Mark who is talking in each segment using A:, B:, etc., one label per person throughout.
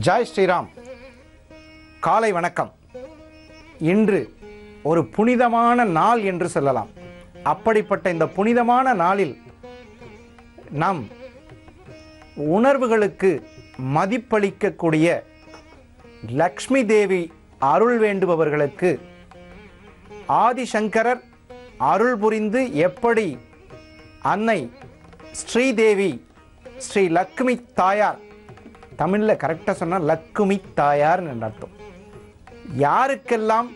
A: ஜெய் ஸ்ரீராம். காலை வணக்கம். இன்று ஒரு புனிதமான நாள் என்று சொல்லலாம். அப்படிப்பட்ட இந்த புனிதமான நாளில் நம் உணர்வுகளுக்கு மதிப்பளிக்கக்கூடிய லக்ஷ்மி தேவி அருள் வேண்டுபவர்களுக்கு ஆதிசங்கரர் அருள் புரிந்து எப்படி அன்னை ஸ்ரீதேவி ஸ்ரீ லக்ஷ்மி தாயார், தமிழில் கரெக்டாக சொன்னால் லக்ஷ்மி தாயார்னு அர்த்தம், யாருக்கெல்லாம்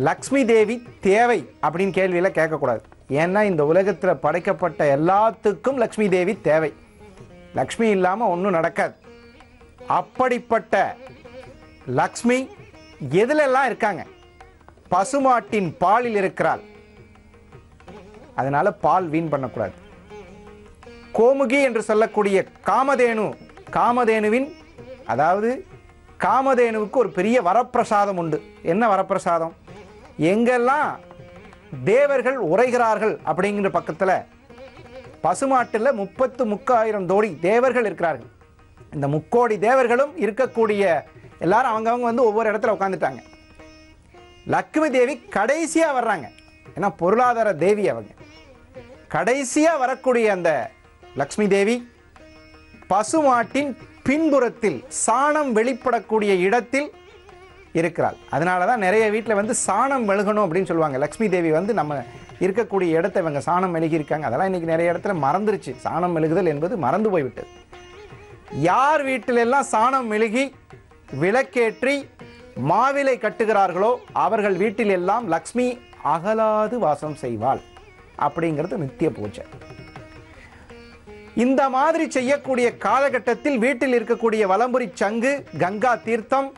A: லக்ஷ்மி தேவி தேவை அப்படின்னு கேள்வியில் கேட்கக்கூடாது. ஏன்னா இந்த உலகத்தில் படைக்கப்பட்ட எல்லாத்துக்கும் லக்ஷ்மி தேவி தேவை. லக்ஷ்மி இல்லாமல் ஒன்றும் நடக்காது. அப்படிப்பட்ட லக்ஷ்மி எதிலெல்லாம் இருக்காங்க? பசுமாட்டின் பாலில் இருக்கிறாள். அதனால பால் வீண் பண்ணக்கூடாது. கோமுகி என்று சொல்லக்கூடிய காமதேனுவின் அதாவது காமதேனுவுக்கு ஒரு பெரிய வரப்பிரசாதம் உண்டு. என்ன வரப்பிரசாதம்? எங்கெல்லாம் தேவர்கள் உரைகிறார்கள் அப்படிங்கிற பக்கத்தில் பசுமாட்டில் 33,000 கோடி தேவர்கள் இருக்கிறார்கள். இந்த 3 கோடி தேவர்களும் இருக்கக்கூடிய எல்லாரும் அவங்கவங்க வந்து ஒவ்வொரு இடத்துல உட்காந்துட்டாங்க. லக்ஷ்மி தேவி கடைசியாக வர்றாங்க. ஏன்னா பொருளாதார தேவி அவங்க. கடைசியாக வரக்கூடிய அந்த லக்ஷ்மி தேவி பசுமாட்டின் பின்புறத்தில் சாணம் வெளிப்படக்கூடிய இடத்தில் இருக்கிறாள். அதனால தான் நிறைய வீட்டில் வந்து சாணம் மெழுகணும் அப்படின்னு சொல்லுவாங்க. லக்ஷ்மி தேவி வந்து நம்ம இருக்கக்கூடிய இடத்தை இவங்க சாணம் மெழுகியிருக்காங்க. அதெல்லாம் இன்றைக்கி நிறைய இடத்துல மறந்துருச்சு. சாணம் மெழுகுதல் என்பது மறந்து போய்விட்டது. யார் வீட்டிலெல்லாம் சாணம் மெழுகி விளக்கேற்றி மாவிலை கட்டுகிறார்களோ அவர்கள் வீட்டில் எல்லாம் லக்ஷ்மி அகலாது வாசம் செய்வாள் அப்படிங்கிறது நித்திய பூஜை. இந்த மாதிரி செய்யக்கூடிய காலகட்டத்தில் வீட்டில் இருக்கக்கூடிய வலம்புரி சங்கு, கங்கா தீர்த்தம்,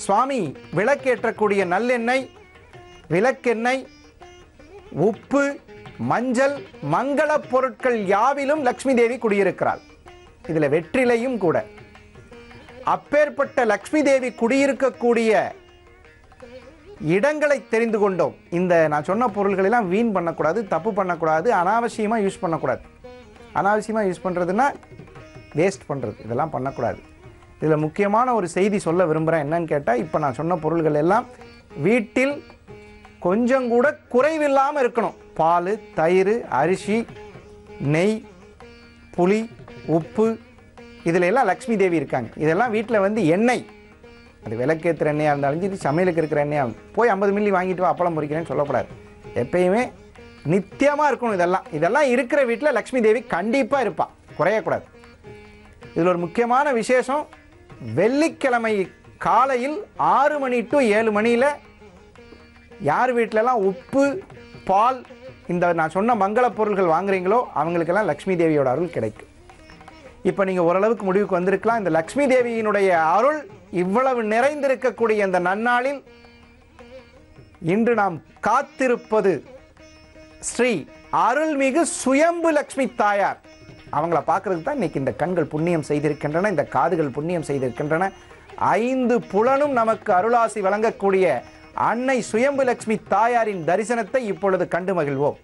A: சுவாமி விளக்கேற்றக்கூடிய நல்லெண்ணெய், விளக்கெண்ணெய், உப்பு, மஞ்சள், மங்கள பொருட்கள் யாவிலும் லக்ஷ்மி தேவி குடியிருக்கிறாள். இதில் வெற்றிலையும் கூட. அப்பேற்பட்ட லக்ஷ்மி தேவி குடியிருக்கக்கூடிய இடங்களை தெரிந்து கொண்டோம். இந்த நான் சொன்ன பொருள்களெல்லாம் வீண் பண்ணக்கூடாது, தப்பு பண்ணக்கூடாது, அனாவசியமாக யூஸ் பண்ணக்கூடாது. அனாவசியமாக யூஸ் பண்ணுறதுன்னா வேஸ்ட் பண்ணுறது, இதெல்லாம் பண்ணக்கூடாது. இதில் முக்கியமான ஒரு செய்தி சொல்ல விரும்புகிறேன். என்னன்னு கேட்டால், இப்போ நான் சொன்ன பொருள்கள் எல்லாம் வீட்டில் கொஞ்சம் கூட குறைவில்லாமல் இருக்கணும். பால், தயிர், அரிசி, நெய், புளி, உப்பு, இதில் எல்லாம் லக்ஷ்மி தேவி இருக்காங்க. இதெல்லாம் வீட்டில் வந்து எண்ணெய், அது விளக்கேற்றுற எண்ணெயாக இருந்தாலும் சரி, சமையலுக்கு இருக்கிற எண்ணெயாக போய் 50 மில்லி வாங்கிட்டு வா அப்பளம் பொரிக்கிறேன்னு சொல்லக்கூடாது. எப்பயுமே நித்தியமாக இருக்கணும். இதெல்லாம் இருக்கிற வீட்டில் லக்ஷ்மி தேவி கண்டிப்பாக இருப்பாள், குறையக்கூடாது. இதில் ஒரு முக்கியமான விசேஷம், வெள்ளிக்கிழமை காலையில் 6 மணி டு 7 மணியில் யார் வீட்டிலலாம் உப்பு, பால், இந்த நான் சொன்ன மங்கள பொருள்கள் வாங்குறீங்களோ அவங்களுக்கெல்லாம் லக்ஷ்மி தேவியோட அருள் கிடைக்கும். இப்போ நீங்கள் ஓரளவுக்கு முடிவுக்கு வந்திருக்கலாம். இந்த லக்ஷ்மி தேவியினுடைய அருள் இவ்வளவு நிறைந்திருக்கக்கூடிய இந்த நன்னாளில் இன்று நாம் காத்திருப்பது ஸ்ரீ அருள்மிகு சுயம்பு லக்ஷ்மி தாயார். அவங்கள பார்க்கறதுக்கு தான் இன்னைக்கு இந்த கண்கள் புண்ணியம் செய்திருக்கின்றன, இந்த காதுகள் புண்ணியம் செய்திருக்கின்றன. 5 புலனும் நமக்கு அருளாசி வழங்கக்கூடிய அன்னை சுயம்பு லக்ஷ்மி தாயாரின் தரிசனத்தை இப்பொழுது கண்டு மகிழ்வோம்.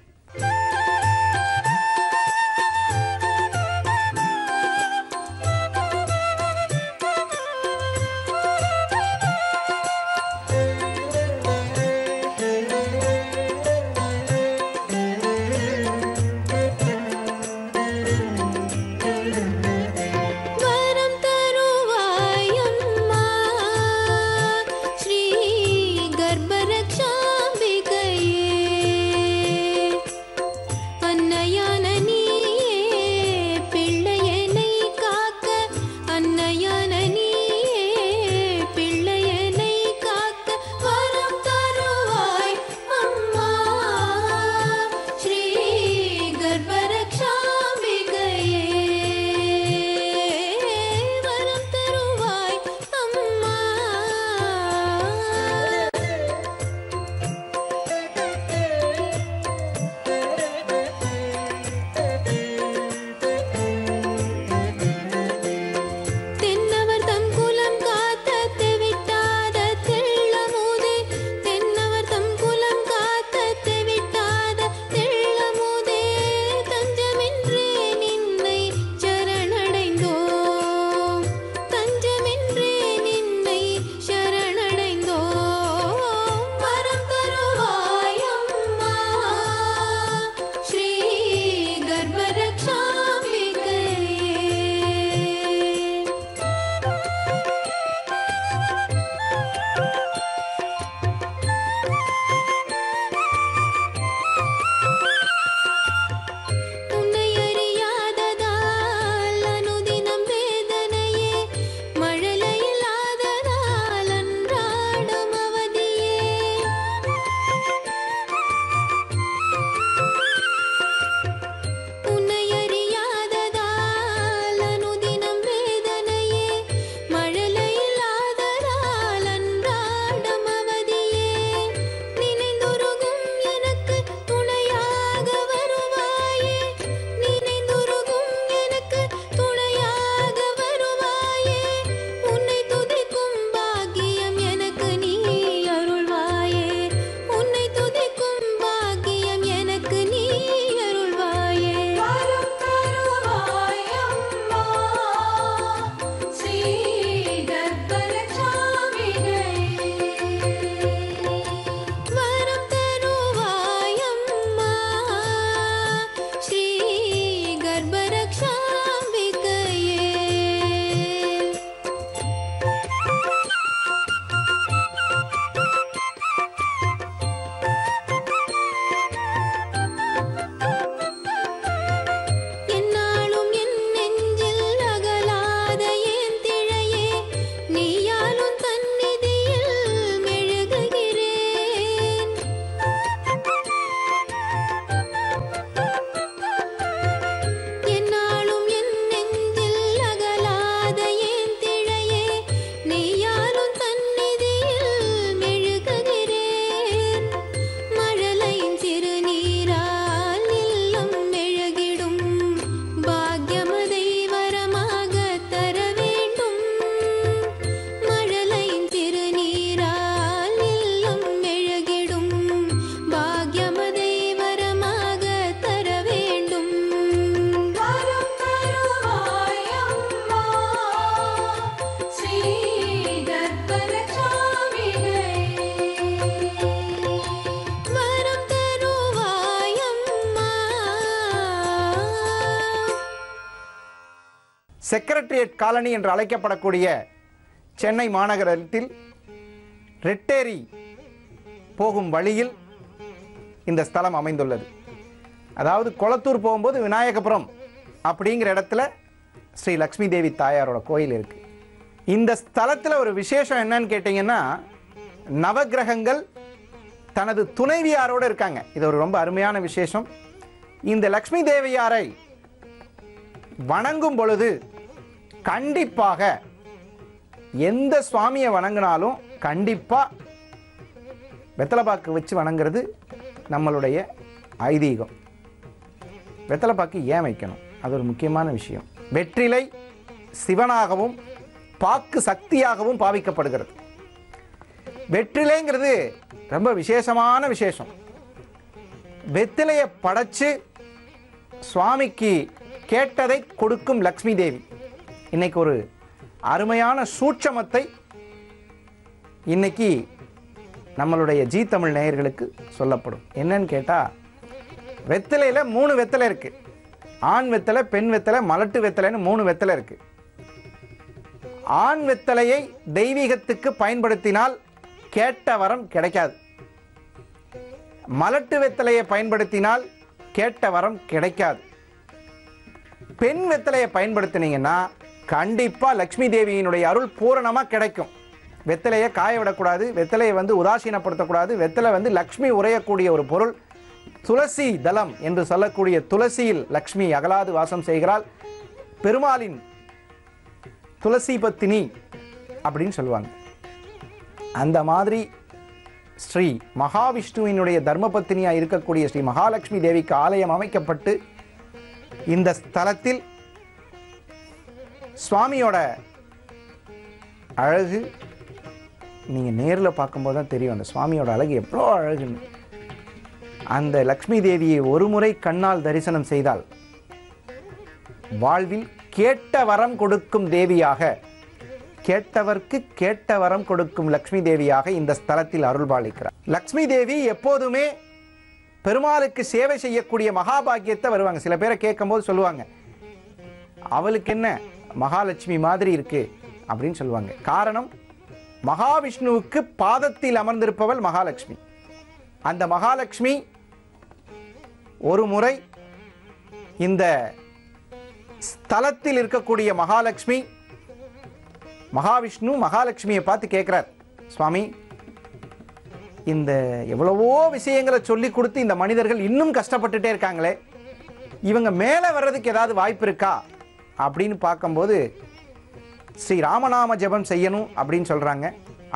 A: செக்ரட்டரியேட் காலனி என்று அழைக்கப்படக்கூடிய சென்னை மாநகரத்தில் ரெட்டேரி போகும் வழியில் இந்த ஸ்தலம் அமைந்துள்ளது. அதாவது கொளத்தூர் போகும்போது விநாயகபுரம் அப்படிங்கிற இடத்துல ஸ்ரீ லக்ஷ்மி தேவி தாயாரோட கோயில் இருக்கு. இந்த ஸ்தலத்தில் ஒரு விசேஷம் என்னன்னு கேட்டிங்கன்னா, நவக்கிரகங்கள் தனது துணைவியாரோடு இருக்காங்க. இது ஒரு ரொம்ப அருமையான விசேஷம். இந்த லக்ஷ்மி தேவியாரை வணங்கும் பொழுது கண்டிப்பாக எந்த சுவாமியை வணங்கினாலும் கண்டிப்பாக வெத்தலைப்பாக்கு வச்சு வணங்குறது நம்மளுடைய ஐதீகம். வெத்தலைப்பாக்கு ஏன் வைக்கணும்? அது ஒரு முக்கியமான விஷயம். வெற்றிலை சிவனாகவும் பாக்கு சக்தியாகவும் பாவிக்கப்படுகிறது. வெற்றிலைங்கிறது ரொம்ப விசேஷமான விசேஷம். வெற்றிலையை படைச்சு சுவாமிக்கு கேட்டதை கொடுக்கும் லக்ஷ்மி தேவி. இன்னைக்கு ஒரு அருமையான சூட்சமத்தை இன்னைக்கு நம்மளுடைய ஜீ தமிழ் நேயர்களுக்கு சொல்லப்படும். என்னன்னு கேட்டால், வெத்தலையில் 3 வெத்தலை இருக்கு. ஆண் வெத்தலை, பெண் வெத்தலை, மலட்டு வெத்தலைன்னு 3 வெத்தலை இருக்கு. ஆண் வெத்தலையை தெய்வீகத்துக்கு பயன்படுத்தினால் கேட்ட வரம் கிடைக்காது. மலட்டு வெத்தலையை பயன்படுத்தினால் கேட்ட வரம் கிடைக்காது. பெண் வெத்தலையை பயன்படுத்தினீங்கன்னா கண்டிப்பா லக்ஷ்மி தேவியினுடைய அருள் பூரணமாக கிடைக்கும். வெத்தலையை காய விடக்கூடாது, வெத்தலையை உதாசீனப்படுத்தக்கூடாது. வெத்தலை லக்ஷ்மி உரையக்கூடிய ஒரு பொருள். துளசி தலம் என்று சொல்லக்கூடிய துளசியில் லக்ஷ்மி அகலாது வாசம் செய்கிறாள். பெருமாளின் துளசி பத்தினி அப்படின்னு சொல்லுவாங்க. அந்த மாதிரி ஸ்ரீ மகாவிஷ்ணுவினுடைய தர்மபத்தினியாக இருக்கக்கூடிய ஸ்ரீ மகாலட்சுமி தேவிக்கு ஆலயம் அமைக்கப்பட்டு இந்த ஸ்தலத்தில் சுவாமியோட அழகு நீங்கள் நேரில் பார்க்கும்போது தான் தெரியும். அந்த சுவாமியோட அழகு எவ்வளோ அழகுன்னு. அந்த லக்ஷ்மி தேவியை ஒரு முறை கண்ணால் தரிசனம் செய்தால் வாழ்வில் கேட்ட வரம் கொடுக்கும் தேவியாக, கேட்டவர்க்கு கேட்ட வரம் கொடுக்கும் லக்ஷ்மி தேவியாக இந்த ஸ்தலத்தில் அருள்பாலிக்கிறார். லக்ஷ்மி தேவி எப்போதுமே பெருமாளுக்கு சேவை செய்யக்கூடிய மகாபாகியத்தை வருவாங்க. சில பேரை கேட்கும்போது சொல்லுவாங்க, அவளுக்கு என்ன மகாலட்சுமி மாதிரி இருக்கு அப்படின்னு சொல்லுவாங்க. காரணம், மகாவிஷ்ணுவுக்கு பாதத்தில் அமர்ந்திருப்பவள் மகாலட்சுமி. அந்த மகாலட்சுமி ஒரு முறை இந்த ஸ்தலத்தில் இருக்கக்கூடிய மகாலட்சுமி, மகாவிஷ்ணு மகாலட்சுமியை பார்த்து கேட்கிறார், சுவாமி, இந்த எவ்வளவோ விஷயங்களை சொல்லி கொடுத்து இந்த மனிதர்கள் இன்னும் கஷ்டப்பட்டுட்டே இருக்காங்களே, இவங்க மேலே வர்றதுக்கு ஏதாவது வாய்ப்பு இருக்கா அப்படின்னு பார்க்கும்போது ஸ்ரீ ராமநாம ஜபம் செய்யணும் அப்படின்னு சொல்கிறாங்க.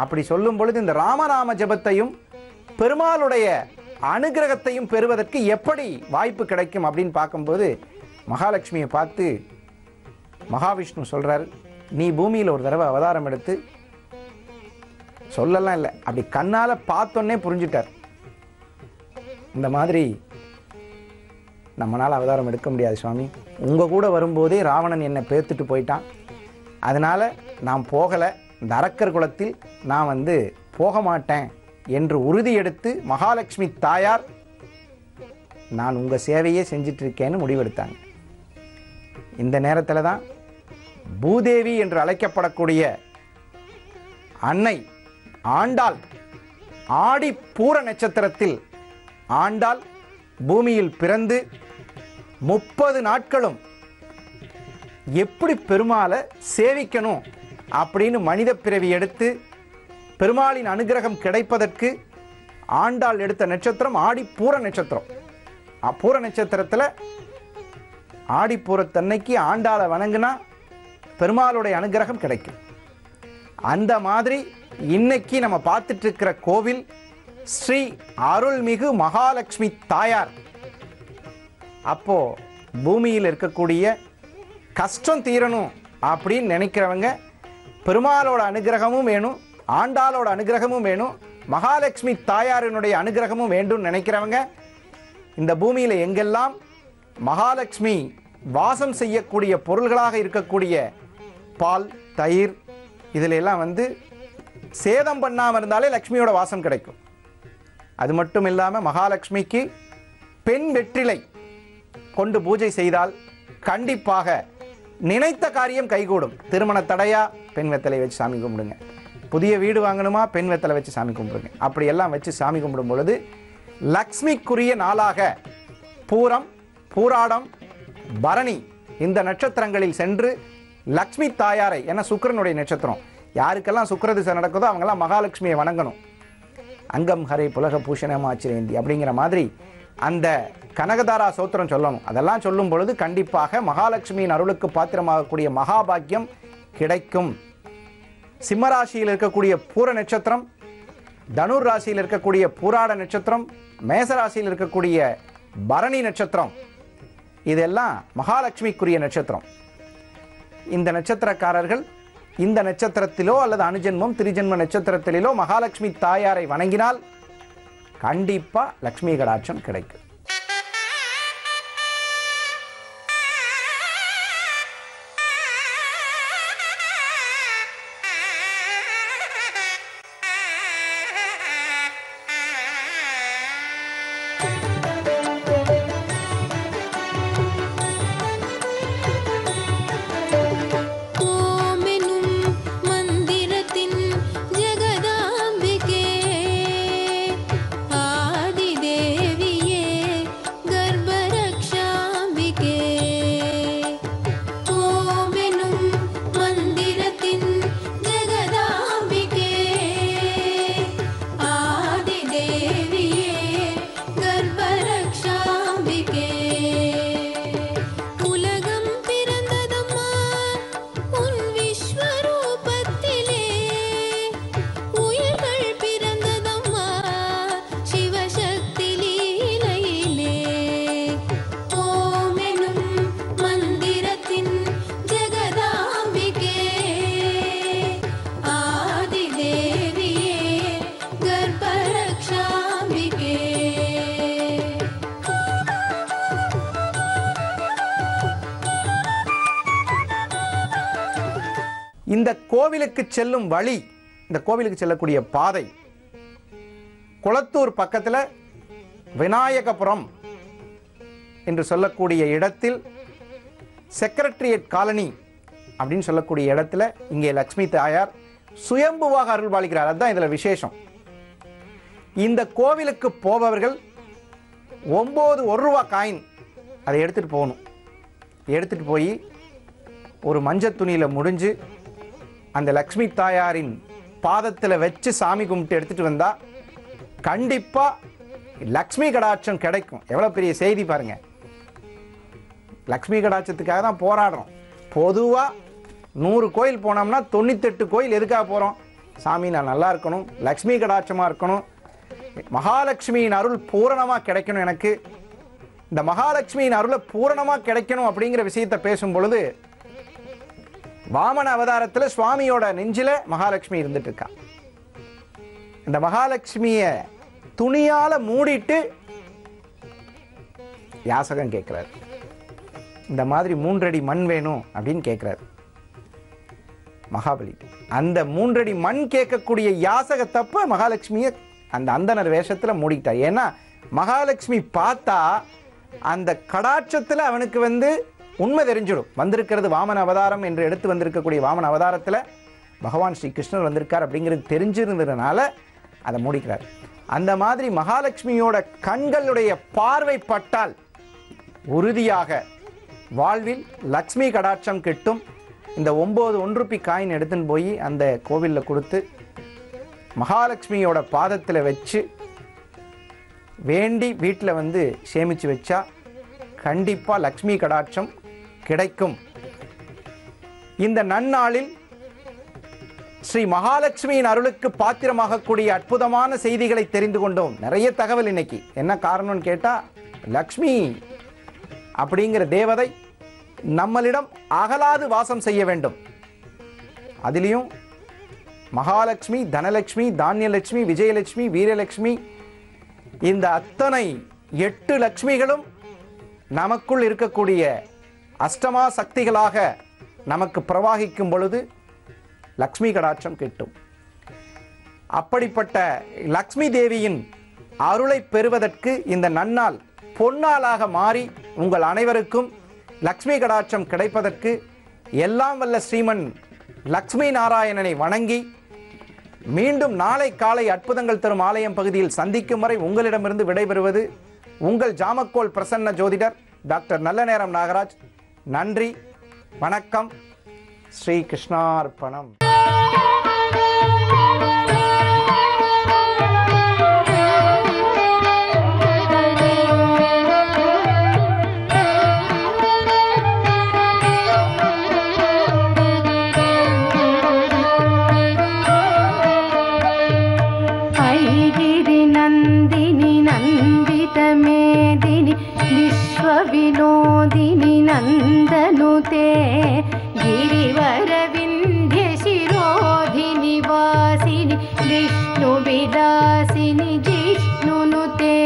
A: அப்படி சொல்லும் பொழுது இந்த ராமநாம ஜபத்தையும் பெருமாளுடைய அனுகிரகத்தையும் பெறுவதற்கு எப்படி வாய்ப்பு கிடைக்கும் அப்படின்னு பார்க்கும்போது மகாலட்சுமியை பார்த்து மகாவிஷ்ணு சொல்கிறார், நீ பூமியில் ஒரு தடவை அவதாரம் எடுத்து, சொல்லலாம் இல்லை, அப்படி கண்ணால் பார்த்தோன்னே புரிஞ்சுட்டார், இந்த மாதிரி நம்மளால் அவதாரம் எடுக்க முடியாது சுவாமி, உங்கள் கூட வரும்போதே ராவணன் என்னை பேர்த்துட்டு போயிட்டான், அதனால் நான் போகலை, இந்த அரக்கர் குலத்தில் நான் போக மாட்டேன் என்று உறுதி எடுத்து மகாலட்சுமி தாயார் நான் உங்கள் சேவையே செஞ்சிட்ருக்கேன்னு முடிவெடுத்தாங்க. இந்த நேரத்தில் தான் பூதேவி என்று அழைக்கப்படக்கூடிய அன்னை ஆண்டாள் ஆடி பூர நட்சத்திரத்தில் ஆண்டாள் பூமியில் பிறந்து 30 நாட்களும் எப்படி பெருமாளை சேவிக்கணும் அப்படின்னு மனித பிறவி எடுத்து பெருமாளின் அனுகிரகம் கிடைப்பதற்கு ஆண்டாள் எடுத்த நட்சத்திரம் ஆடி பூர நட்சத்திரம். பூர நட்சத்திரத்தில் ஆடிப்பூரத்தன்னைக்கு ஆண்டாளை வணங்கினா பெருமாளுடைய அனுகிரகம் கிடைக்கும். அந்த மாதிரி இன்னைக்கு நம்ம பார்த்துட்டு இருக்கிற கோவில் ஸ்ரீ அருள்மிகு மகாலட்சுமி தாயார். அப்போ பூமியில் இருக்கக்கூடிய கஷ்டம் தீரணும் அப்படின்னு நினைக்கிறவங்க பெருமாளோட அனுகிரகமும் வேணும், ஆண்டாளோட அனுகிரகமும் வேணும், மகாலட்சுமி தாயாரினுடைய அனுகிரகமும் வேண்டும் நினைக்கிறவங்க இந்த பூமியில் எங்கெல்லாம் மகாலட்சுமி வாசம் செய்யக்கூடிய பொருள்களாக இருக்கக்கூடிய பால், தயிர், இதில் எல்லாம் சேதம் பண்ணாமல் இருந்தாலே லக்ஷ்மியோட வாசம் கிடைக்கும். அது மட்டும் இல்லாமல் மகாலட்சுமிக்கு பெண் வெற்றிலை கொண்டு பூஜை செய்தால் கண்டிப்பாக நினைத்த காரியம் கைகூடும். திருமண தடையா, பெண் வெத்தலை வச்சு சாமி கும்பிடுங்க. புதிய வீடு வாங்கணுமா, பெண் வெத்தலை வச்சு சாமி கும்பிடுங்க. அப்படியெல்லாம் வச்சு சாமி கும்பிடும் பொழுது லக்ஷ்மிக்குரிய நாளாக பூரம், பூராடம், பரணி இந்த நட்சத்திரங்களில் சென்று லக்ஷ்மி தாயாரை, ஏன்னா சுக்கிரனுடைய நட்சத்திரம், யாருக்கெல்லாம் சுக்கிரதிசை நடக்குதோ அவங்கெல்லாம் மகாலட்சுமியை வணங்கணும். அங்கம் ஹரை புலக பூஷணமாச்சிரேந்தி அப்படிங்கிற மாதிரி அந்த கனகதாரா சோத்திரம் சொல்லணும். அதெல்லாம் சொல்லும் பொழுது கண்டிப்பாக மகாலட்சுமியின் அருளுக்கு பாத்திரமாகக்கூடிய மகாபாக்கியம் கிடைக்கும். சிம்ம ராசியில் இருக்கக்கூடிய பூர நட்சத்திரம், தனுர் ராசியில் இருக்கக்கூடிய பூராட நட்சத்திரம், மேச ராசியில் இருக்கக்கூடிய பரணி நட்சத்திரம், இதெல்லாம் மகாலட்சுமிக்குரிய நட்சத்திரம். இந்த நட்சத்திரக்காரர்கள் இந்த நட்சத்திரத்திலோ அல்லது அனுஜென்மம் திரிஜென்ம நட்சத்திரத்திலோ மகாலட்சுமி தாயாரை வணங்கினால் கண்டிப்பா லக்ஷ்மி கடாட்சம் கிடைக்கும். இந்த கோவிலுக்கு செல்லும் வழி, இந்த கோவிலுக்கு செல்லக்கூடிய பாதை குளத்தூர் பக்கத்தில் விநாயகபுரம் என்று சொல்லக்கூடிய இடத்தில் செக்ரட்டரியேட் காலனி அப்படின்னு சொல்லக்கூடிய இடத்துல இங்கே லக்ஷ்மி தாயார் சுயம்புவாக அருள் பாலிக்கிறார். அதுதான் இதில் விசேஷம். இந்த கோவிலுக்கு போபவர்கள் 9 1 ரூபா காயின் அதை எடுத்துகிட்டு போகணும். எடுத்துகிட்டு போய் ஒரு மஞ்சள் துணியில் முடிஞ்சு அந்த லக்ஷ்மி தாயாரின் பாதத்தில் வச்சு சாமி கும்பிட்டு எடுத்துகிட்டு வந்தால் கண்டிப்பாக லக்ஷ்மி கடாட்சம் கிடைக்கும். எவ்வளோ பெரிய செய்தி பாருங்க. லக்ஷ்மி கடாட்சத்துக்காக தான் போராடுறோம். பொதுவாக 100 கோயில் போனோம்னா 98 கோயில் எதுக்காக போகிறோம்? சாமி நான் நல்லா இருக்கணும், லக்ஷ்மி கடாட்சமாக இருக்கணும், மகாலட்சுமியின் அருள் பூரணமாக கிடைக்கணும், எனக்கு இந்த மகாலட்சுமியின் அருளை பூரணமாக கிடைக்கணும் அப்படிங்கிற விஷயத்தை பேசும் பொழுது வாமன அவதாரத்தில் சுவாமியோட நெஞ்சில மகாலட்சுமி இருந்துட்டு இருக்கா. இந்த மகாலட்சுமியை துணியால மூடிட்டு யாசகம் கேட்கிறார். இந்த மாதிரி 3 அடி மண் வேணும் அப்படின்னு கேட்கிறார் மகாபலி. அந்த 3 அடி மண் கேட்கக்கூடிய யாசகத்தப்ப மகாலட்சுமியை அந்த அந்தனர் வேஷத்தில் மூடிட்டார். ஏன்னா மகாலட்சுமி பார்த்தா அந்த கடாட்சத்தில் அவனுக்கு உண்மை தெரிஞ்சிடும். வந்திருக்கிறது வாமன அவதாரம் என்று எடுத்து வந்திருக்கக்கூடிய வாமன அவதாரத்தில் பகவான் ஸ்ரீ கிருஷ்ணர் வந்திருக்கார் அப்படிங்கிறது தெரிஞ்சிருந்ததுனால அதை மூடிக்கிறார். அந்த மாதிரி மகாலட்சுமியோட கண்களுடைய பார்வை பட்டால் உறுதியாக வாழ்வில் லக்ஷ்மி கடாட்சம் கிட்டும். இந்த 9 1 ரூபி காயின் எடுத்துன்னு போய் அந்த கோவிலில் கொடுத்து மகாலட்சுமியோட பாதத்தில் வச்சு வேண்டி வீட்டில் சேமித்து வச்சா கண்டிப்பாக லக்ஷ்மி கடாட்சம் கிடைக்கும். இந்த நன்னாளில் ஸ்ரீ மகாலட்சுமியின் அருளுக்கு பாத்திரமாகக்கூடிய அற்புதமான செய்திகளை தெரிந்து கொண்டோம். நிறைய தகவல் இன்னைக்கு. என்ன காரணம்னு கேட்டால் லக்ஷ்மி அப்படிங்கிற தேவதை நம்மளிடம் அகலாது வாசம் செய்ய வேண்டும். அதிலையும் மகாலட்சுமி, தனலட்சுமி, தானியலட்சுமி, விஜயலட்சுமி, வீரலட்சுமி, இந்த அத்தனை 8 லட்சுமிகளும் நமக்குள் இருக்கக்கூடிய அஷ்டமா சக்திகளாக நமக்கு பிரவாகிக்கும் பொழுது லக்ஷ்மி கடாட்சம் கிட்டும். அப்படிப்பட்ட லக்ஷ்மி தேவியின் அருளை பெறுவதற்கு இந்த நன்னாள் பொன்னாளாக மாறி உங்கள் அனைவருக்கும் லக்ஷ்மி கடாட்சம் கிடைப்பதற்கு எல்லாம் வல்ல ஸ்ரீமன் லக்ஷ்மி நாராயணனை வணங்கி மீண்டும் நாளை காலை அற்புதங்கள் தரும் ஆலயம் பகுதியில் சந்திக்கும் வரை உங்களிடமிருந்து விடைபெறுவது உங்கள் ஜாமக்கோல் பிரசன்ன ஜோதிடர் டாக்டர் நல்ல நேரம் நாகராஜ். நன்றி, வணக்கம். ஸ்ரீ கிருஷ்ணார்ப்பணம்.
B: विनोदिनी नंदनुते गिरिवर विंध्य शिरोधिनि वासिनि विष्णु विलासिनि जिष्णुनुते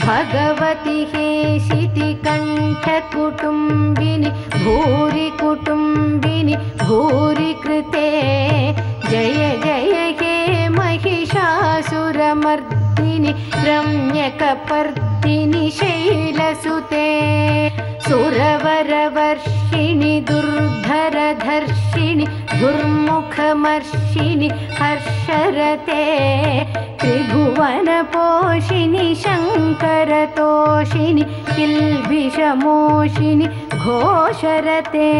B: भगवति हेशिति कंठ कुटुंबिनि भूरि कुटुंबिनि भूरि कृते जय जय हे महिषासुरमर्दिनि रम्यकपर्दिनि शैलसुते सुरवरवर्षिणि दुर्धरधर्षिणि दुर्मुखमर्षिणि हर्षरते त्रिभुवनपोषिणि शङ्करतोषिणि किल्बिषमोषिणि घोषरते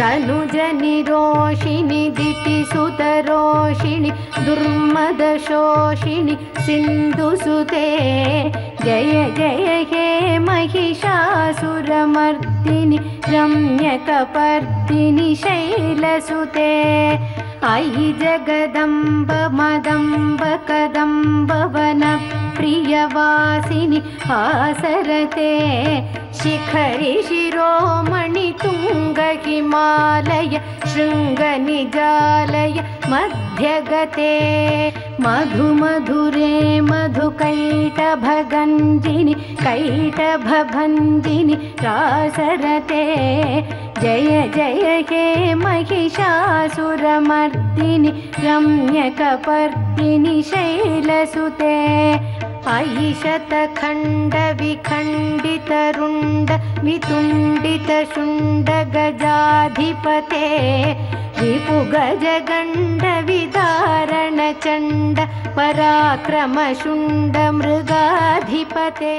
B: धनुजनिरोषिणि दितिसुतरोषिणि दुर्मदशोषिणि सिन्धुसुते जय जय हे महिषासुरमर्दिनि रम्यकपर्दिनि शैलसुते अयि जगदम्ब मदम्ब कदम्ब वनप्रियवासिनि आसरते शिखरि शिरोमणि तुंग हिमालय शृंगनिजालय मध्यगते मधुमधुरे मधुकैटभगञ्जिनि कैटभभञ्जिनि रासरते जय जय हे महिषासुरमर्दिनि रम्यकपर्दिनि शैलसुते अयि शतखण्ड विखण्डितरुण्ड वितुण्डितशुण्ड गजाधिपते रिपुगजगण्ड विदारणचण्ड पराक्रमशुण्ड मृगाधिपते।